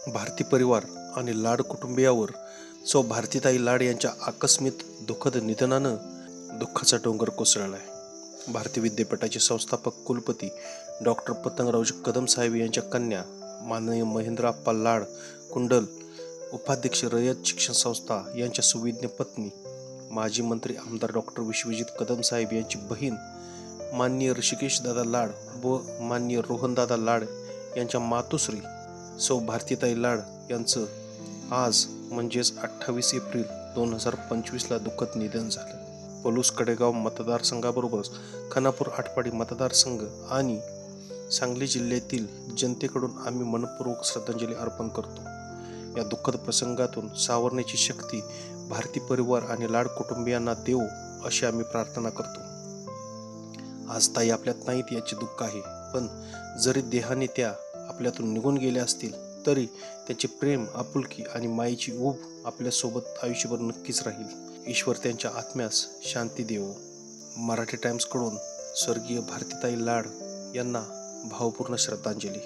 भारती परिवार आणि लाड कुटुंबियावर सौ भारतीताई लाड यांच्या आकस्मिक दुःखद निधनानं दुःखाचा डोंगर कोसळला आहे. भारती विद्यापीठाचे संस्थापक कुलपती डॉक्टर पतंगरावजी कदम साहेब यांच्या कन्या माननीय महेंद्रप्पा लाड कुंडल, उपाध्यक्ष रयत शिक्षण संस्था यांच्या सुविज्ञ पत्नी माजी मंत्री आमदार डॉक्टर विश्वजित कदम साहेब यांची बहीण माननीय ऋषिकेश दादा लाड व माननीय रोहनदादा लाड यांच्या मातोश्री सौ भारतीताई लाड यांचं आज म्हणजेच 28 एप्रिल 2025ला दुःखद निधन झालं. पलूस कडेगाव मतदारसंघाबरोबरच खानापूर आटपाडी मतदारसंघ आणि सांगली जिल्ह्यातील जनतेकडून आम्ही मनपूर्वक श्रद्धांजली अर्पण करतो. या दुःखद प्रसंगातून सावरण्याची शक्ती भारती परिवार आणि लाड कुटुंबियांना देव अशी आम्ही प्रार्थना करतो. आज ताई आपल्यात नाहीत याचे दुःख आहे, पण जरी देहाने त्या आपल्यातून निघून गेल्या असतील तरी त्यांचे प्रेम, आपुलकी आणि मायेची ऊब आपल्यासोबत आयुष्यभर नक्कीच राहील. ईश्वर त्यांच्या आत्म्यास शांती देवो. मराठी टाइम्सकडून स्वर्गीय भारतीताई लाड यांना भावपूर्ण श्रद्धांजली.